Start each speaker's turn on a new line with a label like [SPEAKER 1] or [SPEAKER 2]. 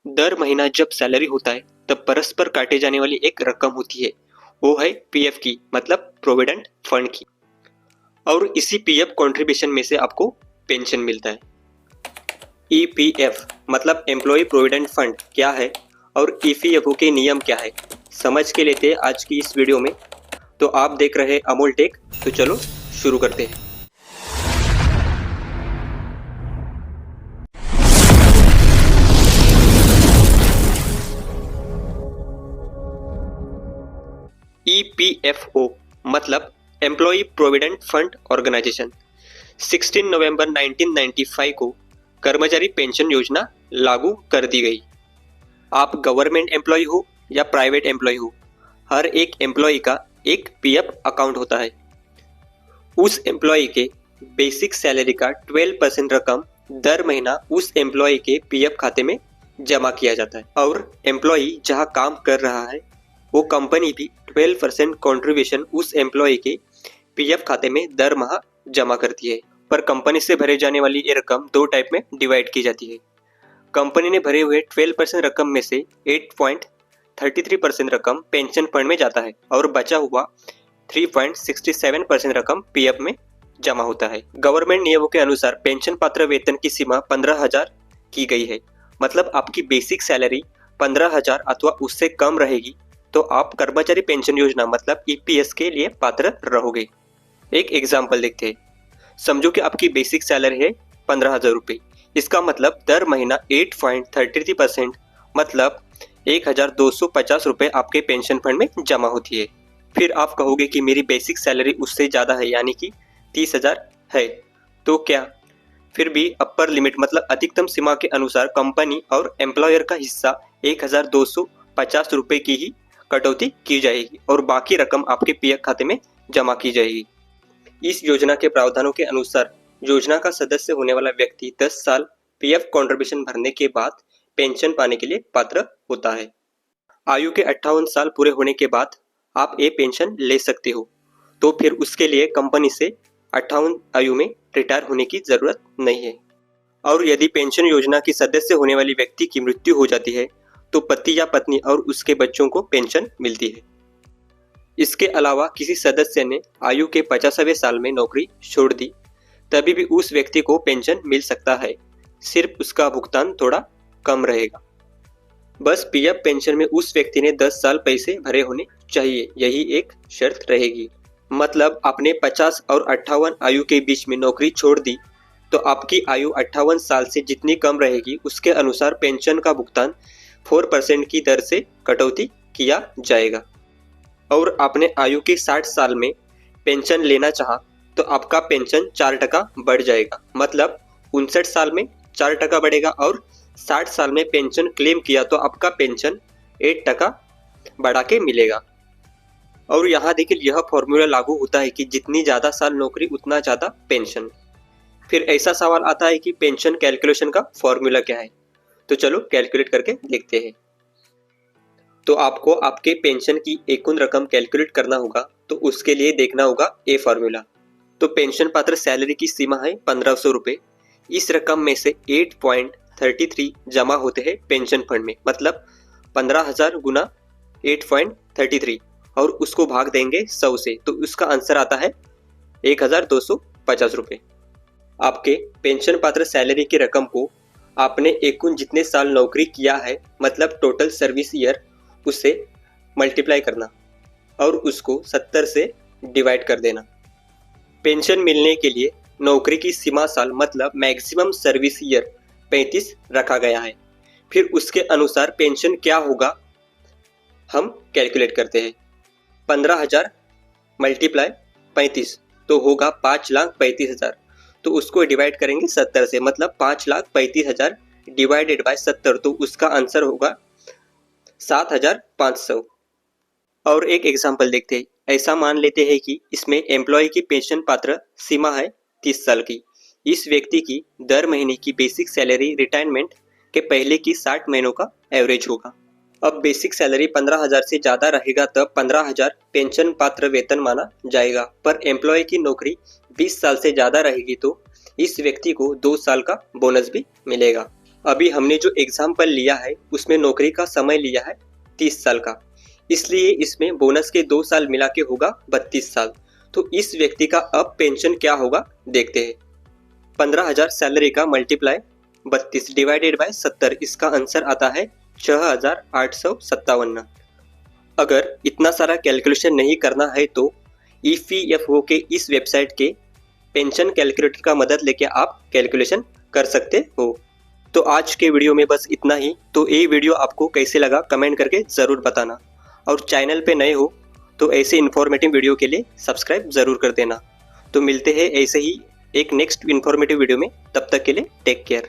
[SPEAKER 1] दर महीना जब सैलरी होता है तब परस्पर काटे जाने वाली एक रकम होती है, वो है पीएफ की, मतलब प्रोविडेंट फंड की। और इसी पीएफ कंट्रीब्यूशन में से आपको पेंशन मिलता है। ईपीएफ मतलब एम्प्लॉय प्रोविडेंट फंड क्या है और ईपीएफओ के नियम क्या है, समझ के लेते हैं आज की इस वीडियो में। तो आप देख रहे हैं अमोल टेक, तो चलो शुरू करते हैं। ईपीएफओ मतलब एम्प्लॉय प्रोविडेंट फंड ऑर्गेनाइजेशन 16 नवंबर 1995 को कर्मचारी पेंशन योजना लागू कर दी गई। आप गवर्नमेंट एम्प्लॉय हो या प्राइवेट एम्प्लॉय हो, हर एक एम्प्लॉय का एक पीएफ अकाउंट होता है। उस एम्प्लॉय के बेसिक सैलरी का 12% रकम दर महीना उस एम्प्लॉय के पीएफ खाते में जमा किया जाता है और एम्प्लॉय जहां काम कर रहा है वो कंपनी भी 12% कंट्रीब्यूशन उस एम्प्लॉय के पीएफ खाते में दर माह जमा करती है। पर कंपनी से भरे जाने वाली ये रकम दो टाइप में डिवाइड की जाती है। कंपनी ने भरे हुए 12% रकम में से 8.33% रकम पेंशन फंड में जाता है और बचा हुआ 3.67% रकम पीएफ में जमा होता है। गवर्नमेंट नियमों के अनुसार पेंशन पात्र वेतन की सीमा 15,000 की गई है। मतलब आपकी बेसिक सैलरी 15,000 अथवा उससे कम रहेगी तो आप कर्मचारी पेंशन योजना मतलब ईपीएस के लिए पात्र रहोगे। एक एग्जाम्पल देखते हैं। समझो कि आपकी बेसिक सैलरी है 15,000 रुपये। इसका मतलब दर महीना 8.33% मतलब 1,250 रुपये आपके पेंशन फंड में जमा होती है। फिर आप कहोगे कि मेरी बेसिक सैलरी उससे ज़्यादा है, यानी कि 30,000 है, तो क्या? फिर भी अपर लिमिट मतलब अधिकतम सीमा के अनुसार कंपनी और एम्प्लॉयर का हिस्सा 1,250 रुपये की ही कटौती की जाएगी और बाकी रकम आपके पीएफ खाते में जमा की जाएगी। इस योजना के प्रावधानों के अनुसार योजना का सदस्य होने वाला व्यक्ति 10 साल पीएफ कंट्रीब्यूशन भरने के बाद पेंशन पाने के लिए पात्र होता है। आयु के 58 साल पूरे होने के बाद आप ये पेंशन ले सकते हो, तो फिर उसके लिए कंपनी से 58 आयु में रिटायर होने की जरूरत नहीं है। और यदि पेंशन योजना की सदस्य होने वाली व्यक्ति की मृत्यु हो जाती है तो पति या पत्नी और उसके बच्चों को पेंशन मिलती है। इसके अलावा किसी सदस्य ने आयु के 50वें साल में नौकरी छोड़ दी तभी भी उस व्यक्ति को पेंशन मिल सकता है, सिर्फ उसका भुगतान थोड़ा कम रहेगा। बस पीएफ पेंशन में उस व्यक्ति ने 10 साल पैसे भरे होने चाहिए, यही एक शर्त रहेगी। मतलब आपने 50 और 58 आयु के बीच में नौकरी छोड़ दी तो आपकी आयु 58 साल से जितनी कम रहेगी उसके अनुसार पेंशन का भुगतान 4% की दर से कटौती किया जाएगा। और आपने आयु के 60 साल में पेंशन लेना चाहा तो आपका पेंशन 4% बढ़ जाएगा। मतलब 59 साल में 4% बढ़ेगा और 60 साल में पेंशन क्लेम किया तो आपका पेंशन 8% बढ़ा के मिलेगा। और यहाँ देखिए यह फॉर्मूला लागू होता है कि जितनी ज़्यादा साल नौकरी उतना ज़्यादा पेंशन। फिर ऐसा सवाल आता है कि पेंशन कैलकुलेशन का फॉर्मूला क्या है, तो चलो कैलकुलेट करके देखते हैं। तो आपको आपके पेंशन की एकूण रकम कैलकुलेट करना होगा, तो उसके लिए देखना होगा ये फॉर्मूला। तो पेंशन पात्र सैलरी की सीमा है 1,500 रुपये। इस रकम में से 8.33 जमा होते हैं पेंशन फंड में, मतलब 15,000 गुना 8.33 और उसको भाग देंगे 100 से, तो उसका आंसर आता है 1,250 रुपये। आपके पेंशन पात्र सैलरी की रकम को आपने एकूण जितने साल नौकरी किया है मतलब टोटल सर्विस ईयर, उससे मल्टीप्लाई करना और उसको 70 से डिवाइड कर देना। पेंशन मिलने के लिए नौकरी की सीमा साल मतलब मैक्सिमम सर्विस ईयर 35 रखा गया है। फिर उसके अनुसार पेंशन क्या होगा हम कैलकुलेट करते हैं। 15,000 मल्टीप्लाई 35 तो होगा 5,35,000, तो उसको डिवाइड करेंगे 70 से, मतलब 5,35,000 डिवाइडेड बाय 70, तो उसका आंसर होगा 7,500। और एक एग्जांपल देखते हैं। ऐसा मान लेते हैं कि इसमें एम्प्लॉय की पेंशन पात्र सीमा है 30 साल की। इस व्यक्ति की दर महीने की बेसिक सैलरी रिटायरमेंट के पहले की 60 महीनों का एवरेज होगा। अब बेसिक सैलरी 15,000 से ज़्यादा रहेगा तब 15,000 पेंशन पात्र वेतन माना जाएगा। पर एम्प्लॉय की नौकरी 20 साल से ज़्यादा रहेगी तो इस व्यक्ति को 2 साल का बोनस भी मिलेगा। अभी हमने जो एग्जाम्पल लिया है उसमें नौकरी का समय लिया है 30 साल का, इसलिए इसमें बोनस के 2 साल मिला के होगा 32 साल। तो इस व्यक्ति का अब पेंशन क्या होगा देखते हैं। 15,000 सैलरी का मल्टीप्लाई 32 डिवाइडेड बाय 70, इसका आंसर आता है 6,857। अगर इतना सारा कैलकुलेशन नहीं करना है तो EPFO के इस वेबसाइट के पेंशन कैलकुलेटर का मदद लेके आप कैलकुलेशन कर सकते हो। तो आज के वीडियो में बस इतना ही। तो ये वीडियो आपको कैसे लगा कमेंट करके ज़रूर बताना, और चैनल पे नए हो तो ऐसे इन्फॉर्मेटिव वीडियो के लिए सब्सक्राइब ज़रूर कर देना। तो मिलते हैं ऐसे ही एक नेक्स्ट इन्फॉर्मेटिव वीडियो में, तब तक के लिए टेक केयर।